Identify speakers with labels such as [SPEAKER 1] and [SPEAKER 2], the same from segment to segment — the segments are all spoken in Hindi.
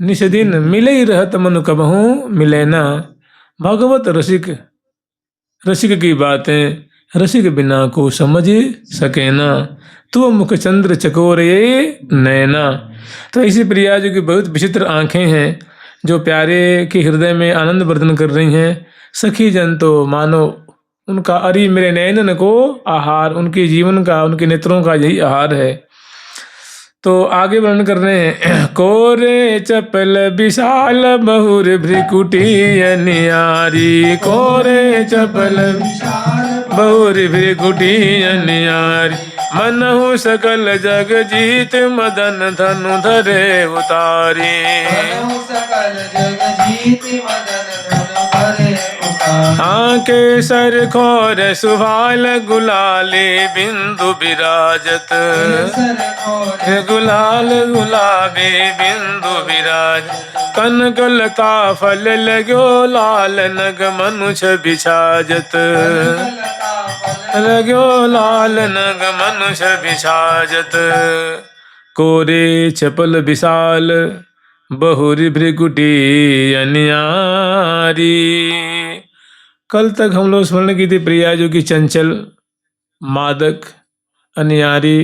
[SPEAKER 1] निस दिन मिले ही रहत मन कबहूँ मिले ना। भगवत रसिक रसिक की बातें रसिक बिना को समझ सके ना। तू मुख चंद्र चकोर ये नैना। तो इसी प्रिया जी की बहुत विचित्र आंखें हैं जो प्यारे के हृदय में आनंद वर्धन कर रही हैं। सखी जन तो मानो उनका अरि मेरे नैनन को आहार, उनके जीवन का, उनके नेत्रों का यही आहार है। तो आगे वर्णन कर रहे हैं। कोरे चपल विशाल बहुर भ्रिकुटी अनियारी। कोरे चपल बहुर भ्रिकुटी अनियारी। मनहु सकल जग जीत मदन धनु धरे उतारी। आके सर खोर सुभाल गुलाले बिंदु विराजत। गुलाल गुलाबी बिंदु विराज। कनकलता फल लगो लाल नग मनुष बिछाजत। लगो लाल नग मनुष्य बिछाजत। कोरे चपल विशाल बहुरी भृकुटी अनियारी। कल तक हम लोग स्मरण की थी प्रिया जो कि चंचल, मादक, अनियारी,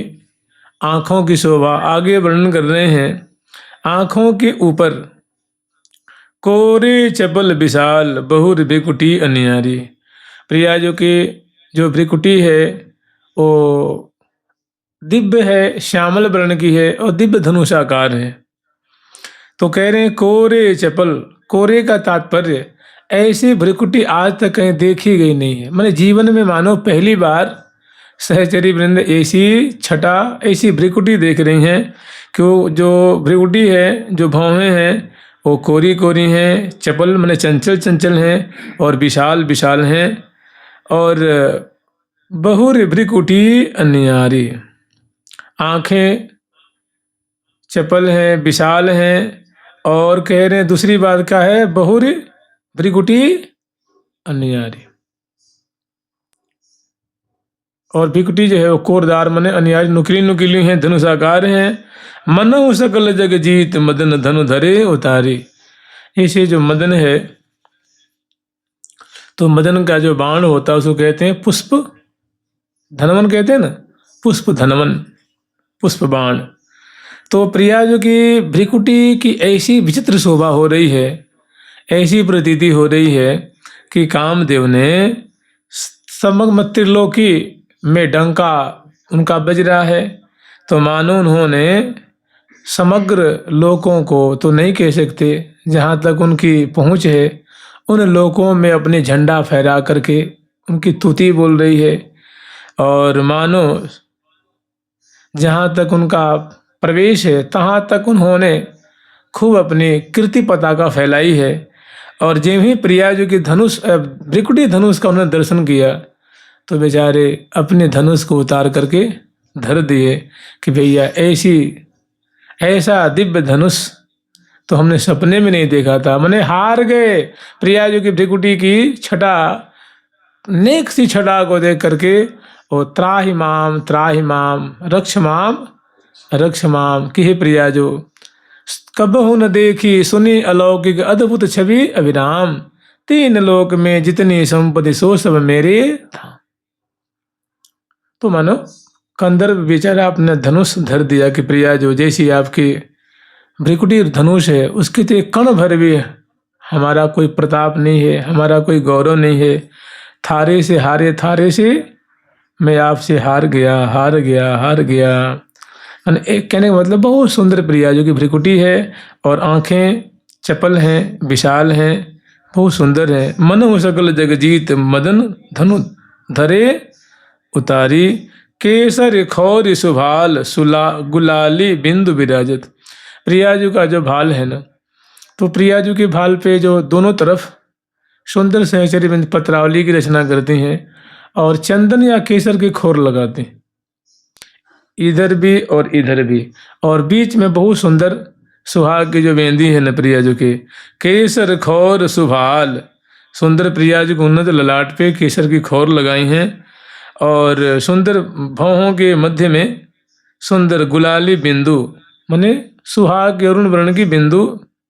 [SPEAKER 1] आँखों की शोभा। आगे वर्णन कर रहे हैं आँखों के ऊपर कोरे चपल विशाल बहुर भृकुटी अनियारी। प्रिया जो कि जो भृकुटी है वो दिव्य है, श्यामल वर्ण की है और दिव्य धनुषाकार है। तो कह रहे हैं कोरे चपल। कोरे का तात्पर्य ऐसी भृकुटी आज तक कहीं देखी गई नहीं है। मैंने जीवन में मानो पहली बार सहचरी वृंद ऐसी छटा, ऐसी भृकुटी देख रही हैं कि वो जो भृकुटी है, जो भौहें हैं वो कोरी कोरी हैं, चपल मैंने चंचल चंचल हैं और विशाल विशाल हैं। और बहुर भृकुटी अनियारी, आँखें चपल हैं, विशाल हैं। और कह रहे हैं दूसरी बात क्या है, बहुर भृकुटी अनियारी। और भृकुटी जो है वो कोरदार मने अनियारी नुकीली नुकीली हैं, धनुषाकार हैं। मनहु सकल जग जीत मदन धनु धरे उतारी। इसे जो मदन है तो मदन का जो बाण होता है उसको कहते हैं पुष्प धनवन, कहते हैं ना, पुष्प धनवन, पुष्प बाण। तो प्रिया जो कि भृकुटी की ऐसी विचित्र शोभा हो रही है, ऐसी प्रतीति हो रही है कि कामदेव ने समग्र त्रिलोकी में डंका उनका बज रहा है। तो मानो उन्होंने समग्र लोकों को तो नहीं कह सकते, जहाँ तक उनकी पहुँच है उन लोकों में अपने झंडा फहरा करके उनकी स्तुति बोल रही है। और मानो जहाँ तक उनका प्रवेश है तहाँ तक उन्होंने खूब अपनी कीर्ति पताका फैलाई है। और जब ही प्रिया जो कि धनुष भृकुटी धनुष का उन्होंने दर्शन किया तो बेचारे अपने धनुष को उतार करके धर दिए कि भैया ऐसा दिव्य धनुष तो हमने सपने में नहीं देखा था। मैंने हार गए प्रिया जो कि भृकुटी की छटा, नेक सी छटा को देख करके वो त्राहि माम रक्ष माम कि हे प्रिया जो कबहु न देखी सुनी अलौकिक अद्भुत छवि अविराम। तीन लोक में जितनी संपत्ति सो सब मेरे था। तो मानो कंदर्प बेचारा अपने धनुष धर दिया कि प्रिया जो जैसी आपकी भृकुटी धनुष है उसके तो कण भर भी हमारा कोई प्रताप नहीं है, हमारा कोई गौरव नहीं है। थारे से हारे, थारे से मैं आपसे हार गया। एक कहने का मतलब बहुत सुंदर प्रिया जो कि भृकुटी है और आँखें चपल हैं, विशाल हैं, बहुत सुंदर है। मनहु सकल जगजीत मदन धनु धरे उतारी। केसर खौर सुभाल सुला गुलाली बिंदु विराजत। प्रियाजू का जो भाल है ना, तो प्रियाजू के भाल पे जो दोनों तरफ सुंदर सहचरी बिंद पत्रावली की रचना करती हैं और चंदन या केसर की खोर लगाते हैं, इधर भी और इधर भी। और बीच में बहुत सुंदर सुहाग की जो मेहंदी है न प्रियाजू के, केसर खौर सुभाल, सुंदर प्रियाजू को उन्नत ललाट पे केसर की खोर लगाई हैं। और सुंदर भौहों के मध्य में सुंदर गुलाली बिंदु, माने सुहाग के अरुण वर्ण की बिंदु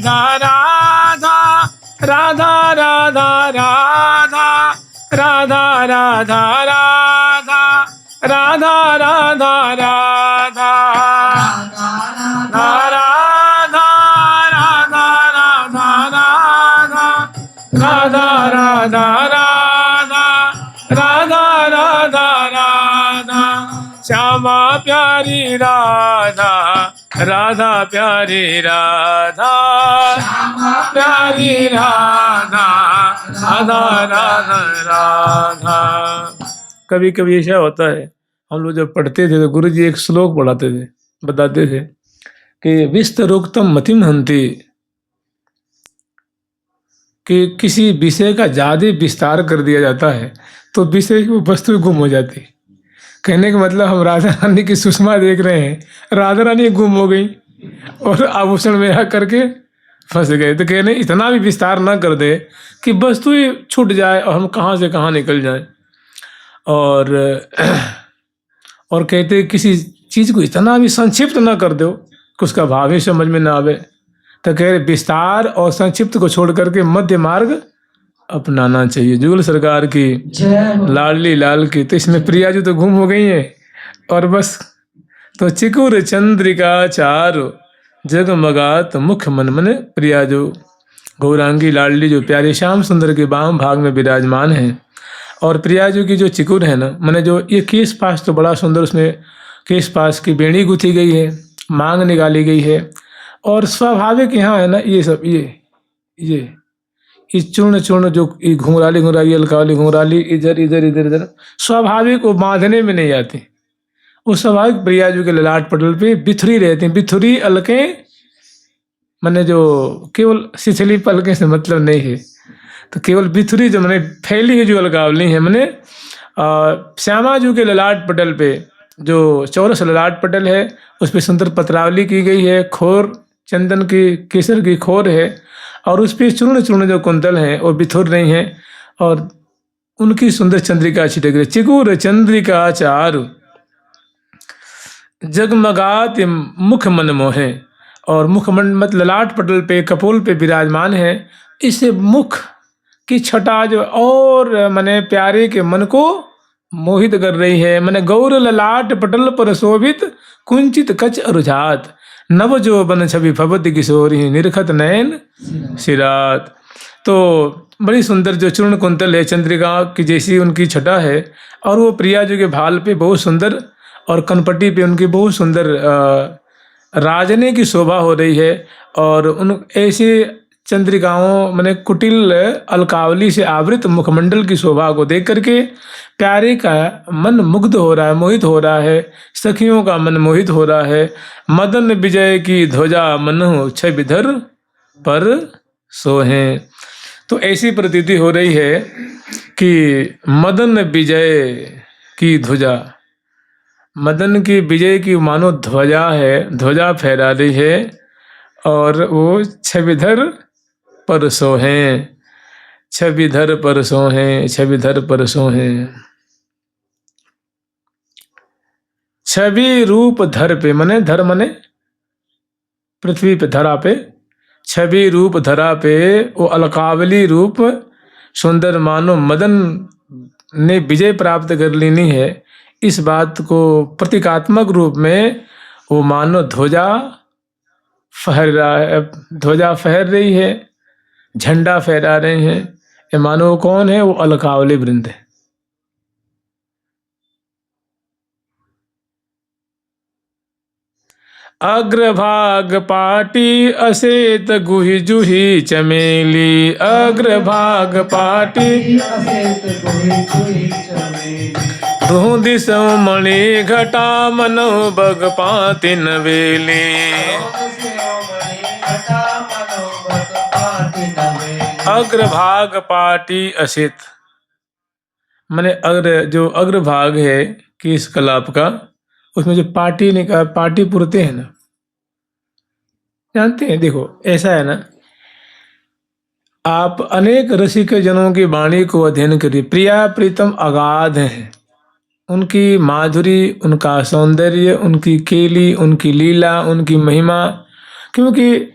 [SPEAKER 1] राधा राधा राधा राधा राधा राधा राधा राधा राधा राधा राधा राधा राधा राधा राधा श्यामा प्यारी राधा राधा प्यारी राधा प्यारी राधा राधा राधा राधा। कभी कभी ऐसा होता है, हम लोग जब पढ़ते थे तो गुरु जी एक श्लोक पढ़ाते थे, बताते थे कि विस्तरोक्तम मतिम हंति, कि किसी विषय का ज्यादा विस्तार कर दिया जाता है तो विषय की वस्तु गुम हो जाती। कहने का मतलब हम राधा रानी की सुषमा देख रहे हैं, राधा रानी गुम हो गई और आभूषण में आ करके फंस गए। तो कहने इतना भी विस्तार ना कर दे कि वस्तु ही छूट जाए और हम कहाँ से कहाँ निकल जाए। और कहते किसी चीज़ को इतना भी संक्षिप्त ना कर दो कि उसका भाव ही समझ में ना आवे। तो कह रहे विस्तार और संक्षिप्त को छोड़ करके मध्य मार्ग अपनाना चाहिए। जुगल सरकार की लाडली लाल की। तो इसमें प्रिया जी तो गुम हो गई है और बस तो चिकुर चंद्रिका चारु जगमगात मुख मन, मने प्रिया जो गौरांगी लाडली जो प्यारे श्याम सुंदर के वाम भाग में विराजमान है। और प्रिया जी की जो चिकुर है ना, मने जो ये केश पास तो बड़ा सुंदर, उसमें केश पास की बेणी गुथी गई है, मांग निकाली गई है। और स्वाभाविक यहाँ है ना ये सब ये चूर्ण चूर्ण जो घुंघराली घुंघराली अलकावली घुंघराली इधर इधर इधर इधर स्वाभाविक वो बांधने में नहीं आती। वो स्वाभाविक प्रिया जी के ललाट पटल पे बिथुरी रहती हैं। बिथुरी अलकें मैंने जो केवल शिथिली पलकें से मतलब नहीं है, तो केवल बिथुरी जो मैंने फैली हुई जो अलकावली है, मैंने श्यामा जी के ललाट पटल पे जो चौरस ललाट पटल है उस पर सुंदर पत्रावली की गई है, खोर चंदन की केसर की खोर है और उस पर चूर्ण चूर्ण जो कुंतल हैं वो बिथुर रही हैं और उनकी सुंदर चंद्रिका छिटक रही। चिकुर चंद्रिका चारु जगमगात मुख मन मोहे, और मुखमंड मत ललाट पटल पे कपोल पे विराजमान है। इस मुख की छटा जो और मने प्यारे के मन को मोहित कर रही है। मने गौर ललाट पटल पर शोभित कुंचित कच अरुझात, नव जो बन छवि भवति किशोरी निरखत नयन सिरात। तो बड़ी सुंदर जो चूर्ण कुंतल है, चंद्रिका की जैसी उनकी छटा है और वो प्रिया जी के भाल पे बहुत सुंदर और कनपट्टी पे उनकी बहुत सुंदर राजने की शोभा हो रही है। और उन ऐसे चंद्रिकाओं मैंने कुटिल अलकावली से आवृत मुखमंडल की शोभा को देख करके प्यारे का मन मुग्ध हो रहा है, मोहित हो रहा है, सखियों का मन मोहित हो रहा है। मदन विजय की ध्वजा मनु छविधर पर सोहे। तो ऐसी प्रतीति हो रही है कि मदन विजय की ध्वजा, मदन की विजय की मानो ध्वजा है, ध्वजा फहरा रही है और वो छविधर पर सोहे, छविधर पर सोहे, छविधर पर सोहे। छवि रूप धर पे, मने धर मने पृथ्वी पे, धरा पे, छवि रूप धरा पे वो अलकावली रूप सुंदर मानो मदन ने विजय प्राप्त कर लेनी है। इस बात को प्रतीकात्मक रूप में वो मानो ध्वजा फहर रहा है, ध्वजा फहर रही है, झंडा फहरा रहे हैं। ये मानो कौन है? वो अलकावली वृंद है। अग्रभाग पाटी असेत गुहि जुहि चमेली, अग्रभाग पाटी असेत गुहि जुहि चमेली, दूं दिसौ मणि घटा मनो बग पाति नवेली। अग्रभाग पाटी असित माने अग्र जो अग्रभाग है किस कलाप का, उसमें जो पाटी निकाल पाटी पुरते हैं ना, जानते हैं। देखो ऐसा है ना, आप अनेक रसिक जनों की वाणी को अध्ययन करिए। प्रिया प्रीतम अगाध हैं, उनकी माधुरी, उनका सौंदर्य, उनकी केली, उनकी लीला, उनकी महिमा। क्योंकि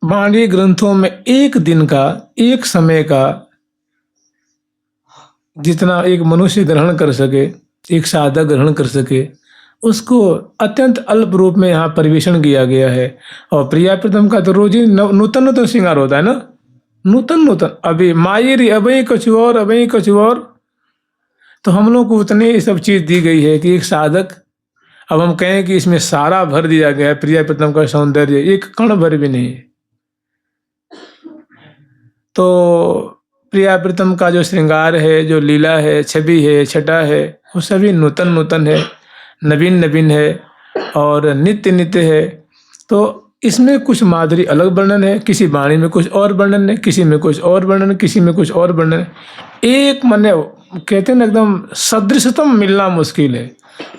[SPEAKER 1] वाणी ग्रंथों में एक दिन का, एक समय का जितना एक मनुष्य ग्रहण कर सके, एक साधक ग्रहण कर सके, उसको अत्यंत अल्प रूप में यहाँ परिवेशन किया गया है। और प्रिया प्रीतम का तो रोज ही नूतन नूतन श्रृंगार होता है ना, नूतन नूतन, अभी मायरी अभी कछु और, अभी कछु और। तो हम लोग को उतनी ये सब चीज दी गई है कि एक साधक, अब हम कहें कि इसमें सारा भर दिया गया है प्रिया प्रीतम का सौंदर्य, एक कण भर भी नहीं है। तो प्रिया प्रीतम का जो श्रृंगार है, जो लीला है, छवि है, छटा है, वो सभी नूतन नूतन है, नवीन नवीन है और नित्य नित्य है। तो इसमें कुछ माधुरी अलग वर्णन है, किसी वाणी में कुछ और वर्णन है, किसी में कुछ और वर्णन, किसी में कुछ और वर्णन है। एक मने कहते हैं ना, एकदम सदृशतम मिलना मुश्किल है।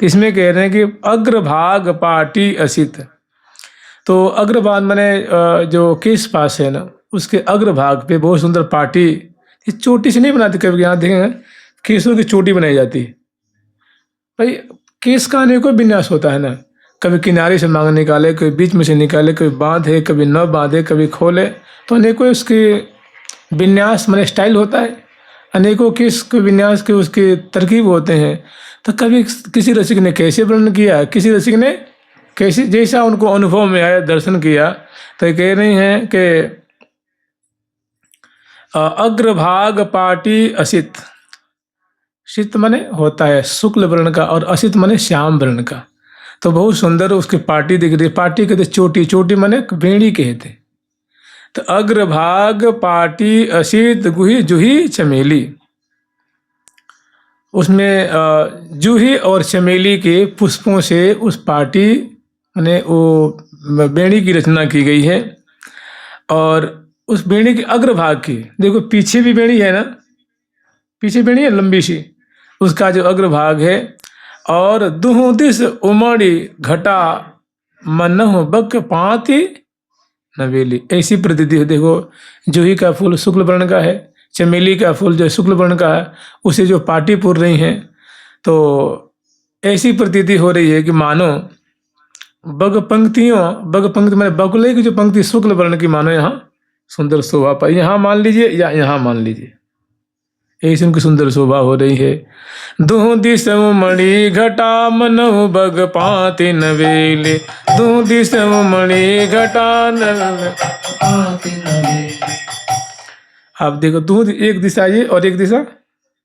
[SPEAKER 1] इसमें कह रहे हैं कि अग्रभाग पाटी असित। तो अग्रभाग मने जो केश पास है ना, उसके अग्रभाग पे बहुत सुंदर पाटी, ये चोटी से नहीं बनाती, कभी यहाँ देखेंगे केशों की चोटी बनाई जाती है। भाई केस का अनेकों विन्यास होता है ना, कभी किनारे से मांग निकाले, कभी बीच में से निकाले, कभी बांधे, कभी न बांधे, कभी खोले, तो अनेकों उसके विन्यास माने स्टाइल होता है, अनेकों केस के विन्यास के उसके तरकीब होते हैं। तो कभी किसी रसिक ने कैसे वर्णन किया, किसी रसिक ने कैसे, जैसा उनको अनुभव में आया, दर्शन किया। तो ये कह रही हैं कि अग्रभाग पाटी असित, शीत मने होता है शुक्ल वर्ण का और असित मने श्याम वर्ण का। तो बहुत सुंदर उसकी पाटी दिख रही है। पाटी कहते चोटी, चोटी मने बेड़ी कहते। तो अग्रभाग पाटी असित गुही जूही चमेली, उसमें जूही और चमेली के पुष्पों से उस पाटी मने वो बेड़ी की रचना की गई है। और उस बेड़ी के अग्रभाग की देखो, पीछे भी बेड़ी है ना, पीछे बेड़ी है लंबी सी, उसका जो अग्रभाग है। और दुहु दिस उमड़ी घटा मनहु बक पाती नवेली, ऐसी प्रतीति है। देखो जूही का फूल शुक्ल वर्ण का है, चमेली का फूल जो शुक्ल वर्ण का है, उसे जो पाटी पुर रही हैं, तो ऐसी प्रतीति हो रही है कि मानो बग पंक्तियों, बग पंक्ति मैंने बगुले की जो पंक्ति शुक्ल वर्ण की, मानो यहाँ सुंदर शोभा पाई, यहाँ मान लीजिए या यहाँ मान लीजिए, ऐसी उनकी सुंदर शोभा हो रही है। दुहु दिस मणि घटा मनहु बग पाति नवेले, दुहु दिस मणि घटा आप देखो, दुहु एक दिशा ये और एक दिशा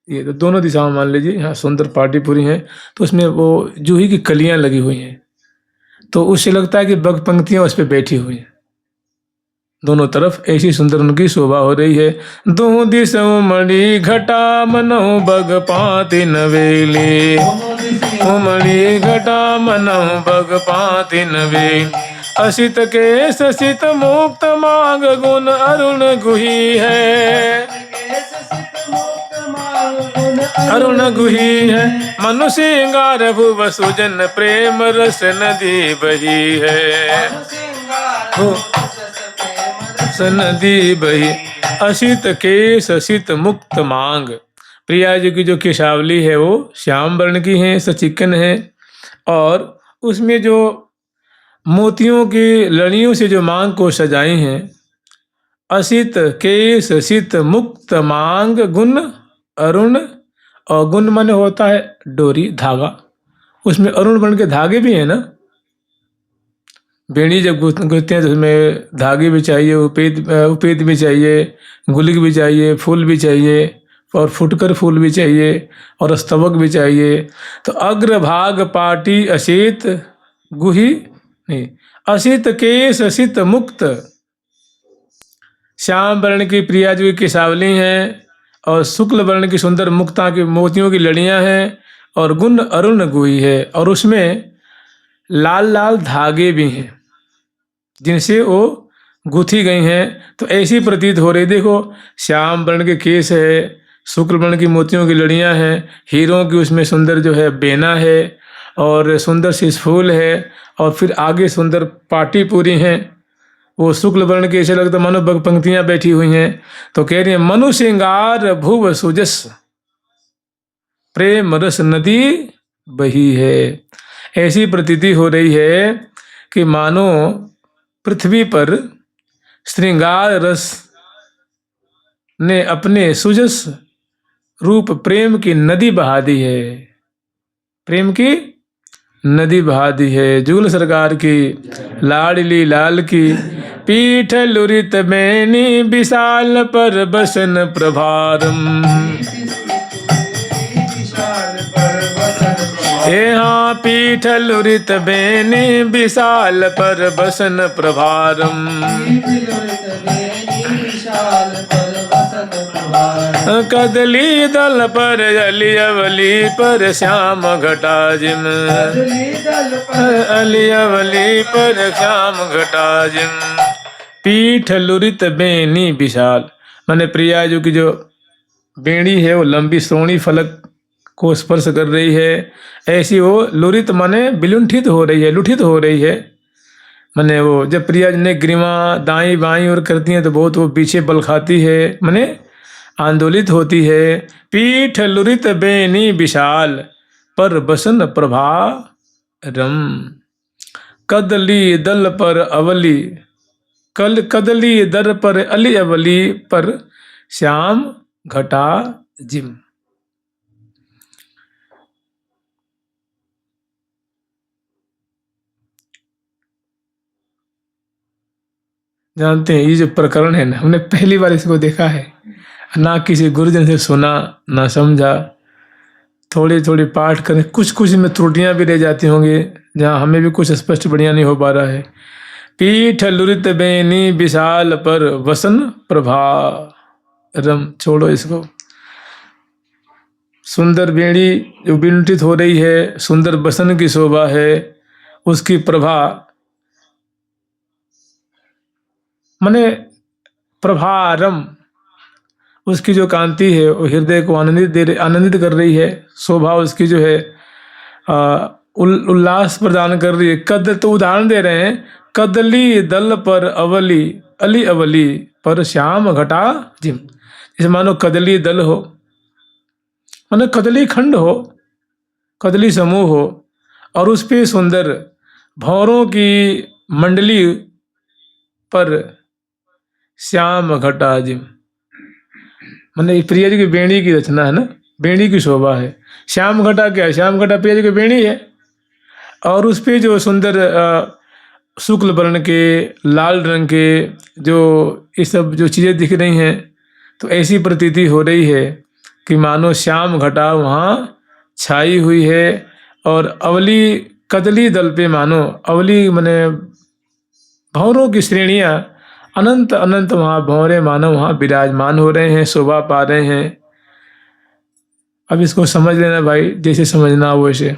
[SPEAKER 1] ये, तो दोनों दिशाओं मान लीजिए यहाँ सुंदर पाटी पूरी हैं। तो उसमें वो जूही की कलियां लगी हुई हैं, तो उससे लगता है कि बग पंक्तियां उस पर बैठी हुई हैं दोनों तरफ, ऐसी सुंदर उनकी शोभा हो रही है। दुहु दिस मणि घटा मनहु बग पाति नवेले, मणि घटा मनहु बग पाति नवेले, असित के ससित मुक्त मांग गुण अरुण गुही है, अरुण गुही है, मनु सिंगार भुव सुजन प्रेम रस नदी बही है, नदी बही, असित केश असित मुक्त मांग। प्रिया जी की जो केशावली है वो श्याम वर्ण की है, सचिकन है, और उसमें जो मोतियों की लड़ियों से जो मांग को सजाई हैं, असित केश असित मुक्त मांग गुण अरुण, और गुण माने होता है डोरी, धागा, उसमें अरुण वर्ण के धागे भी हैं ना, बेड़ी जब गुथते हैं तो उसमें धागे भी चाहिए, उपेद भी चाहिए, गुलिक भी चाहिए, फूल भी चाहिए, और फुटकर फूल भी चाहिए, और स्तवक भी चाहिए। तो अग्रभाग पाटी असित गुही नहीं, असित केश असित मुक्त, श्याम वर्ण की प्रिया जी की सावली हैं, और शुक्ल वर्ण की सुंदर मुक्ता की मोतियों की लड़ियां हैं, और गुण अरुण गुही है, और उसमें लाल लाल धागे भी हैं जिनसे वो गुथी गई हैं। तो ऐसी प्रतीत हो रही, देखो श्याम वर्ण के केस है, शुक्ल वर्ण की मोतियों की लड़ियां हैं, हीरों की उसमें सुंदर जो है बेना है, और सुंदर सी फूल है, और फिर आगे सुंदर पाटी पूरी हैं, वो शुक्ल वर्ण के ऐसे लगता मानो बग पंक्तियां बैठी हुई हैं। तो कह रही है मनु सिंगार भुव सुजस प्रेम रस नदी बही है, ऐसी प्रतीति हो रही है कि मानो पृथ्वी पर श्रृंगार रस ने अपने सुजस रूप प्रेम की नदी बहा दी है, प्रेम की नदी बहा दी है। जुगल सरकार की लाडली लाल की पीठ लुरित बेनी विशाल पर बसन प्रभारम। हाँ पीठ लुरित बेनी विशाल पर बसन प्रभारम। कदली दल पर अली अवली पर श्याम घटा जिम, अली अवली पर श्याम घटा जिम। पीठ लुरित बेनी विशाल, माने प्रिया जो की जो बेड़ी है वो लंबी सोनी फलक को स्पर्श कर रही है, ऐसी वो लुरित माने विलुंठित हो रही है, लुठित हो रही है। माने वो जब प्रिया ने ग्रीवा दाई बाई और करती हैं तो बहुत वो पीछे बल खाती है, माने आंदोलित होती है। पीठ लुरित बेनी विशाल पर बसन प्रभा रम। कदली दल पर अवली, कदली दर पर अली अवली पर श्याम घटा जिम। जानते हैं ये जो प्रकरण है ना, हमने पहली बार इसको देखा है, ना किसी गुरुजन से सुना ना समझा। थोड़ी थोड़ी पाठ करें, कुछ कुछ में त्रुटियां भी रह जाती होंगी, जहाँ हमें भी कुछ स्पष्ट बढ़िया नहीं हो पा रहा है। पीठ लुरित बेनी विशाल पर वसन प्रभा रम, छोड़ो इसको। सुंदर बेड़ी जो विलुंठित हो रही है, सुंदर बसन की शोभा है, उसकी प्रभा माने प्रभारम, उसकी जो कांति है वो हृदय को आनंदित कर रही है। शोभा उसकी जो है उल्लास प्रदान कर रही है। कद तो उदाहरण दे रहे हैं, कदली दल पर अवली अली अवली पर श्याम घटा जिम। जैसे मानो कदली दल हो, मानो कदली खंड हो, कदली समूह हो, और उस पे सुंदर भौरों की मंडली पर श्याम घटा जिम। मैंने प्रिया जी की बेड़ी की रचना है ना, बेड़ी की शोभा है। श्याम घटा क्या है? श्याम घटा प्रिया जी की बेड़ी है, और उस पे जो सुंदर शुक्ल वर्ण के, लाल रंग के जो ये सब जो चीज़ें दिख रही हैं, तो ऐसी प्रतीति हो रही है कि मानो श्याम घटा वहाँ छाई हुई है। और अवली कदली दल पे मानो अवली माने भंवरों की श्रेणियाँ अनंत अनंत वहाँ भंवरे मानो वहाँ विराजमान हो रहे हैं, शोभा पा रहे हैं। अब इसको समझ लेना भाई, जैसे समझना हो वैसे।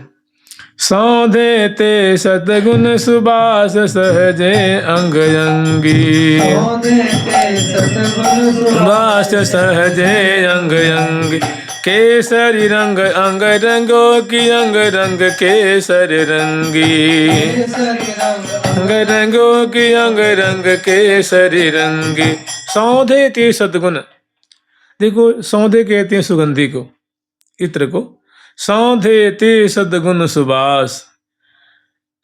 [SPEAKER 1] सौधे ते सतगुण सुबास सहजे अंग अंगी, सुबास सहजे अंग अंगी। केसरी रंग अंग रंगो की अंग रंग केसरी रंगी, अंग रंगो की अंग रंग केसरी रंगी। सौधे ते सद्गुण, देखो सौधे कहते हैं सुगंधी को, इत्र को। सौधे ते सद्गुण सुबास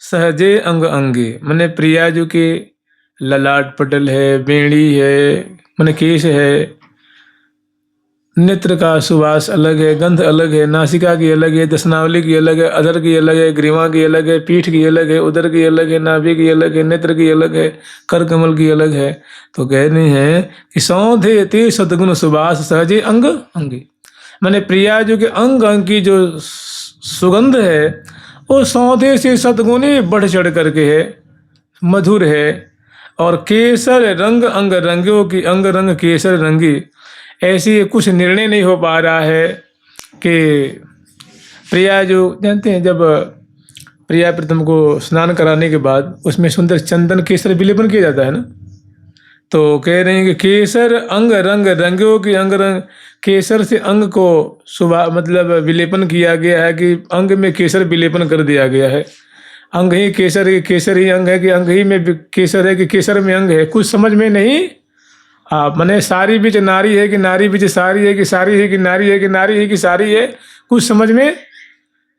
[SPEAKER 1] सहजे अंग अंगी, माने प्रिया जो के ललाट पटल है, बेड़ी है, माने केश है, नेत्र का सुवास अलग है, गंध अलग है, नासिका की अलग है, दशनावली की अलग है, अधर की अलग है, ग्रीवा की अलग है, पीठ की अलग है, उदर की अलग है, नाभि की अलग है, नेत्र की अलग है, कर कमल की अलग है। तो कह रहे हैं कि सौधे ते सद्गुण सुबास सहजे अंग अंगी, माने प्रिया जो कि अंग अंग की जो सुगंध है वो सौधे से सद्गुणी बढ़ चढ़ करके है, मधुर है। और केसर रंग अंग रंगों की अंग रंग केसर रंगी, ऐसी कुछ निर्णय नहीं हो पा रहा है कि प्रिया जो जानते हैं, जब प्रिया प्रथम को स्नान कराने के बाद उसमें सुंदर चंदन केसर विलेपन किया जाता है ना, तो कह रहे हैं कि केसर अंग रंग रंगों की अंग रंग, केसर से अंग को सुबह मतलब विलेपन किया गया है कि अंग में केसर विलेपन कर दिया गया है। अंग ही केसर है, केसर ही अंग है कि अंग ही में केसर है कि केसर में अंग है, कुछ समझ में नहीं। माने सारी बीच नारी है कि नारी बीच सारी है कि सारी है कि नारी है कि नारी है कि सारी है, कुछ समझ में